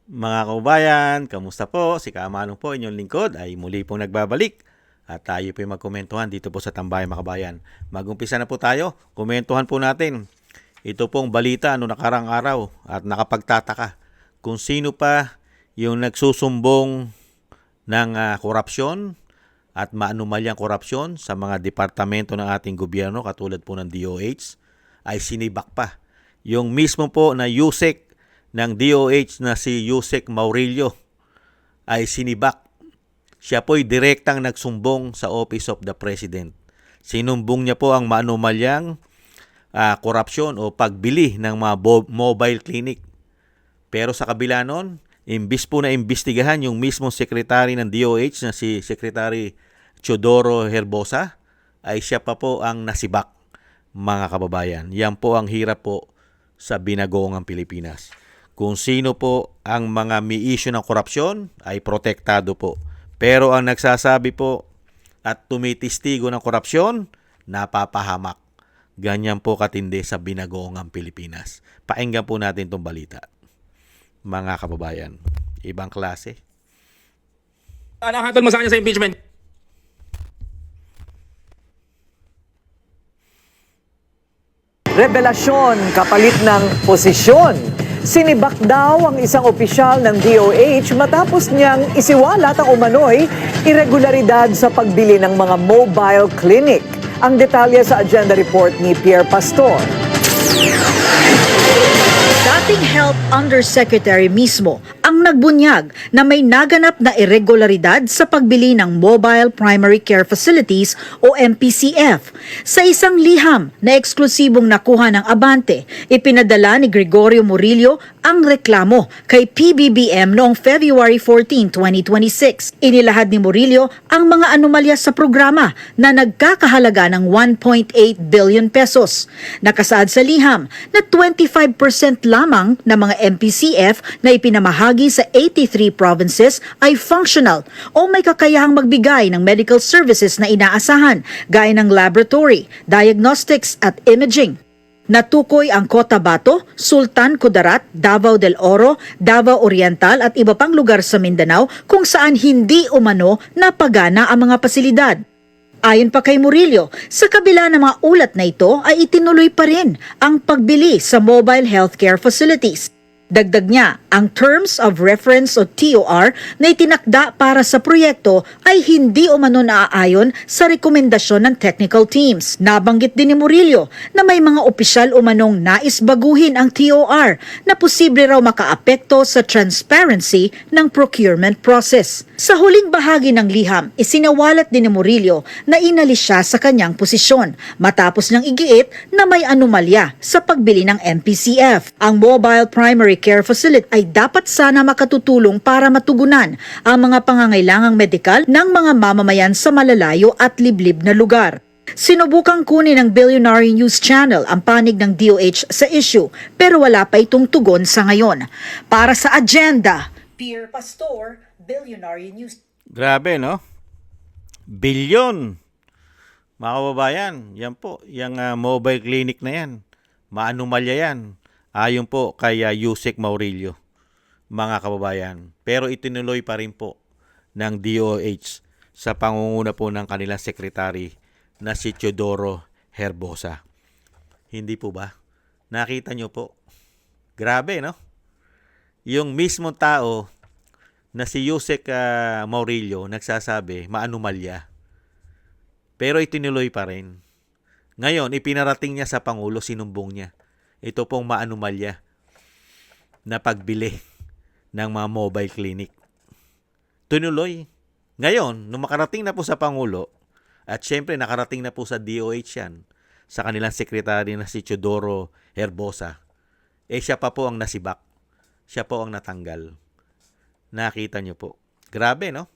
Mga kababayan, kamusta po? Si Kamanong po, inyong lingkod ay muli pong nagbabalik at tayo po magkomentuhan dito po sa Tambayan mga kabayan. Mag-umpisa na po tayo, komentuhan po natin. Ito pong balita nakarang araw at nakapagtataka kung sino pa yung nagsusumbong ng korupsyon at maanumalyang korupsyon sa mga departamento ng ating gobyerno katulad po ng DOH ay sinibak pa. Yung mismo po na USEC ng DOH na si Yusek Maurilio ay sinibak. Siya po'y direktang nagsumbong sa Office of the President. Sinumbong niya po ang maanumalyang korupsyon o pagbili ng mga mobile clinic. Pero sa kabila nun, imbis po na imbestigahan yung mismong secretary ng DOH na si Secretary Teodoro Herbosa, ay siya pa po ang nasibak, mga kababayan. Yan po ang hirap po sa binagoongang Pilipinas. Kung sino po ang mga may issue ng korupsyon ay protektado po. Pero ang nagsasabi po at tumitistigo ng korupsyon, napapahamak. Ganyan po katindi sa binagoongang Pilipinas. Pakinggan po natin itong balita. Mga kababayan, ibang klase. Anong hatol mo sa kanya sa impeachment? Revelasyon kapalit ng posisyon. Sinibak daw ang isang opisyal ng DOH matapos niyang isiwalat ang umano'y irregularidad sa pagbili ng mga mobile clinic. Ang detalye sa agenda report ni Pierre Pastor. Dating Health Undersecretary mismo ang nagbunyag na may naganap na irregularidad sa pagbili ng Mobile Primary Care Facilities o MPCF. Sa isang liham na eksklusibong nakuha ng Abante, ipinadala ni Gregorio Murillo ang reklamo kay PBBM noong February 14, 2026. Inilahad ni Murillo ang mga anomalya sa programa na nagkakahalaga ng 1.8 billion pesos. Nakasaad sa liham na 25% lamang ng mga MPCF na ipinamahagi sa 83 provinces ay functional o may kakayahang magbigay ng medical services na inaasahan gaya ng laboratory, diagnostics at imaging. Natukoy ang Cotabato, Sultan Kudarat, Davao del Oro, Davao Oriental at iba pang lugar sa Mindanao kung saan hindi umano napagana ang mga pasilidad. Ayon pa kay Murillo, sa kabila ng mga ulat na ito ay itinuloy pa rin ang pagbili sa mobile healthcare facilities. Dagdag niya, ang Terms of Reference o TOR na itinakda para sa proyekto ay hindi umano naaayon sa rekomendasyon ng technical teams. Nabanggit din ni Murillo na may mga opisyal umanong nais baguhin ang TOR na posible raw makaapekto sa transparency ng procurement process. Sa huling bahagi ng liham, isinawalat din ni Murillo na inalis siya sa kanyang posisyon matapos niyang igiit na may anomalya sa pagbili ng MPCF. Ang Mobile Primary Care Facility ay dapat sana makatutulong para matugunan ang mga pangangailangang medikal ng mga mamamayan sa malalayo at liblib na lugar. Sinubukang kunin ng Billionaire News Channel ang panig ng DOH sa issue pero wala pa itong tugon sa ngayon. Para sa agenda, Pierre Pastor, Billionaire News. Grabe, no? Bilyon. Mga kababayan, yan po, yung mobile clinic na yan. Maanumalya yan. Ayon po kay Yusek Maurilio, mga kababayan. Pero itinuloy pa rin po ng DOH sa pangunguna po ng kanilang sekretary na si Teodoro Herbosa. Hindi po ba? Nakita nyo po. Grabe, no? Yung mismong tao na si Yusek Maurilio nagsasabi, maanumalya. Pero itinuloy pa rin. Ngayon, ipinarating niya sa Pangulo, sinumbong niya. Ito pong maanumalya na pagbili ng mga mobile clinic. Tinuloy. Ngayon, nung makarating na po sa Pangulo, at syempre nakarating na po sa DOH yan, sa kanilang sekretary na si Teodoro Herbosa, siya pa po ang nasibak. Siya po ang natanggal. Nakita nyo po. Grabe, no?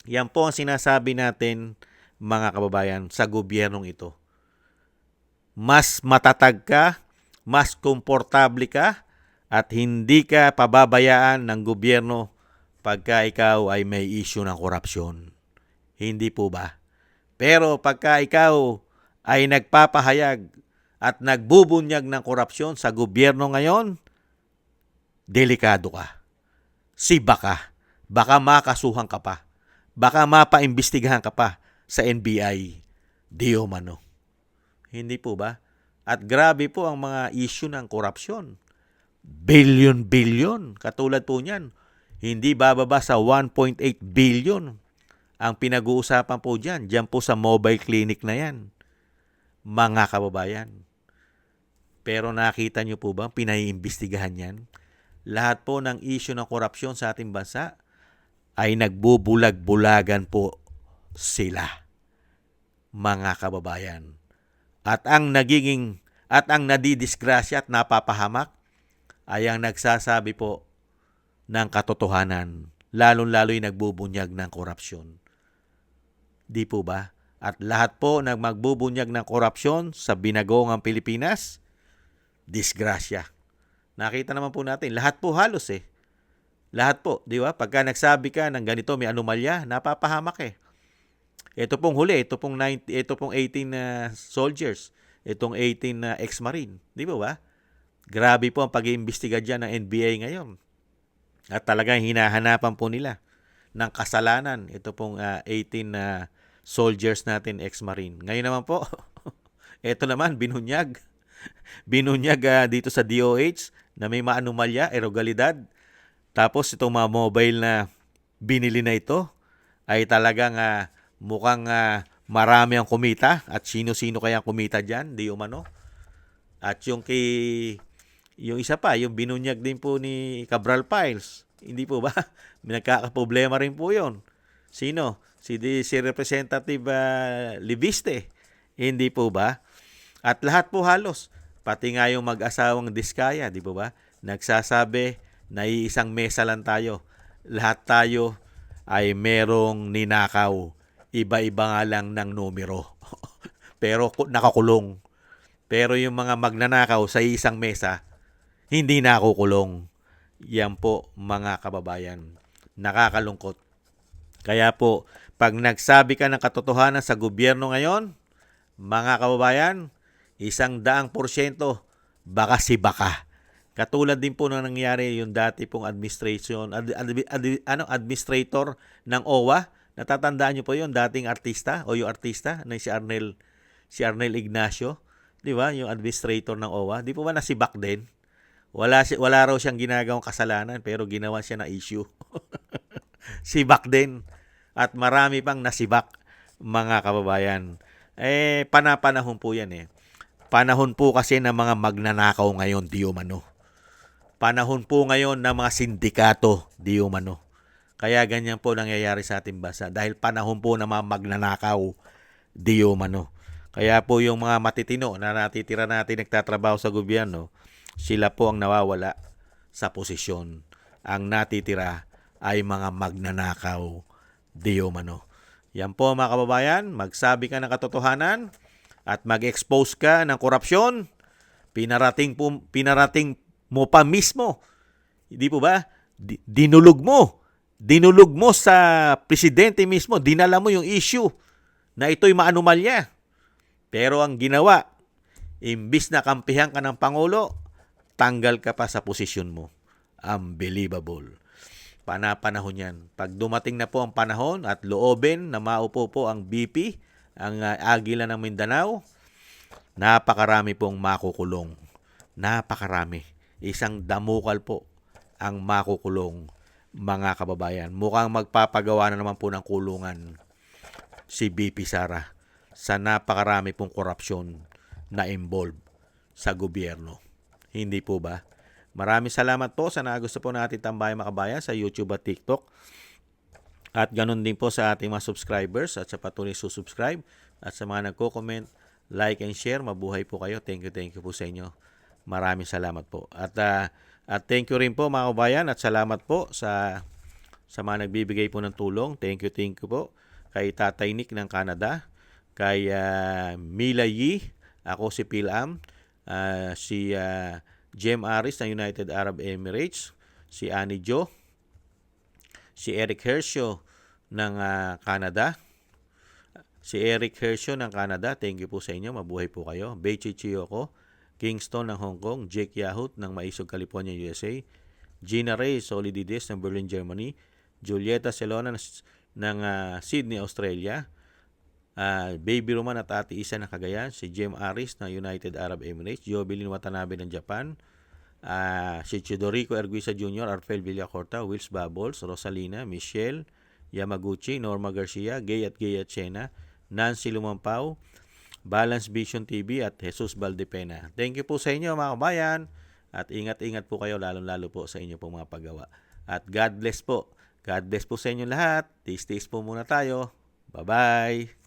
Yan po ang sinasabi natin, mga kababayan, sa gobyernong ito. Mas matatag ka, mas komportable ka, at hindi ka pababayaan ng gobyerno pagka ikaw ay may issue ng korupsyon. Hindi po ba? Pero pagka ikaw ay nagpapahayag at nagbubunyag ng korupsyon sa gobyerno ngayon, delikado ka. si baka. Baka makasuhan ka pa. Baka mapaimbestigahan ka pa sa NBI. Di umano. Hindi po ba? At grabe po ang mga issue ng korupsyon. Billion-billion. Katulad po niyan. Hindi bababa sa 1.8 billion ang pinag-uusapan po dyan. Diyan po sa mobile clinic na yan. Mga kababayan. Pero nakita nyo po ba pinaiimbestigahan yan? Lahat po ng issue ng korupsyon sa ating bansa ay nagbubulag-bulagan po sila. Mga kababayan. At ang nadidisgrasya at napapahamak ay ang nagsasabi po ng katotohanan, lalong-lalo yung nagbubunyag ng korupsyon. Di po ba? At lahat po ng magbubunyag ng korupsyon sa binagoong Pilipinas, disgrasya. Nakita naman po natin, lahat po halos Lahat po, di ba? Pagka nagsabi ka ng ganito, may anomalya, napapahamak Ito pong huli, ito pong 18 na soldiers, itong 18 na ex-marine. Di ba? Grabe po ang pag-iimbestiga dyan ng NBI ngayon. At talagang hinahanapan po nila ng kasalanan. Ito pong 18 na soldiers natin ex-marine. Ngayon naman po, ito naman, binunyag. Binunyag dito sa DOH na may maanomalya, ilegalidad. Tapos itong mga mobile na binili na ito ay talagang mukhang marami ang kumita at sino-sino kaya ang kumita dyan, di umano. At yung isa pa, yung binunyag din po ni Cabral Files, hindi po ba? Nagkakaproblema rin po yun. Sino? Si Representative Libiste, hindi po ba? At lahat po halos, pati nga yung mag-asawang Diskaya, di po ba? Nagsasabi na iisang mesa lang tayo. Lahat tayo ay merong ninakaw. Iba-iba nga lang ng numero. Pero nakakulong. Pero yung mga magnanakaw sa isang mesa, hindi nakukulong. Yan po mga kababayan. Nakakalungkot. Kaya po, pag nagsabi ka ng katotohanan sa gobyerno ngayon, mga kababayan, 100% baka si baka. Katulad din po na nangyari yung dati pong administrator ng OWA. Natatandaan niyo po yung dating artista o yung artista na si Arnel Ignacio, 'di ba? Yung administrator ng OWA. Di po ba nasibak din? Wala raw siyang ginagawang kasalanan pero ginawa siya na issue. Sibak din. At marami pang nasibak, mga kababayan. Panahon po yan Panahon po kasi ng mga magnanakaw ngayon, di umano. Panahon po ngayon ng mga sindikato, di umano. Kaya ganyan po nangyayari sa ating bansa. Dahil panahon po ng mga magnanakaw, di umano. Kaya po yung mga matitino na natitira natin nagtatrabaho sa gobyerno, sila po ang nawawala sa posisyon. Ang natitira ay mga magnanakaw, di umano. Yan po mga kababayan, magsabi ka ng katotohanan at mag-expose ka ng korupsyon, pinarating mo pa mismo. Hindi po ba? Dinulog mo sa presidente mismo, dinala mo yung issue na ito'y maanomalya. Pero ang ginawa, imbis na kampihan ka ng Pangulo, tanggal ka pa sa posisyon mo. Unbelievable. Panahon yan. Pag dumating na po ang panahon at loobin na maupo po ang BP, ang Agila ng Mindanao, napakarami pong makukulong. Napakarami. Isang damukal po ang makukulong, mga kababayan. Mukhang magpapagawa na naman po ng kulungan si BP Sara sa napakarami pong korupsyon na involved sa gobyerno. Hindi po ba? Maraming salamat po sa nagusto po natin tambayan mga kabayan sa YouTube at TikTok. At ganun din po sa ating mga subscribers at sa patuloy susubscribe. At sa mga nagko-comment, like and share. Mabuhay po kayo. Thank you po sa inyo. Maraming salamat po. At thank you rin po mga kabayan at salamat po sa mga nagbibigay po ng tulong. Thank you po kay Tatay Nick ng Canada, kay Mila Yi, ako si Pilam, si Jem Aris ng United Arab Emirates, si Annie Jo, si Eric Hershio ng Canada, si Eric Hershio ng Canada, thank you po sa inyo, mabuhay po kayo. Beichi Chiyoko, Kingston ng Hong Kong, Jake Yahut ng Maisog, California, USA, Gina Reyes Solidides ng Berlin, Germany, Julieta Celona ng Sydney, Australia, Baby Roman at Ate Isa ng Cagayan, si Jem Aris ng United Arab Emirates, Jovelyn Watanabe ng Japan, si Chidorico Erguisa Jr., Arfel Villacorta, Wills Bubbles, Rosalina, Michelle Yamaguchi, Norma Garcia, Gay at Chena, Nancy Lumampao, Balance Vision TV at Jesus Valdepena. Thank you po sa inyo mga kabayan at ingat-ingat po kayo lalong-lalo po sa inyo pong mga paggawa. At God bless po. God bless po sa inyo lahat. Tiis-tiis po muna tayo. Bye-bye.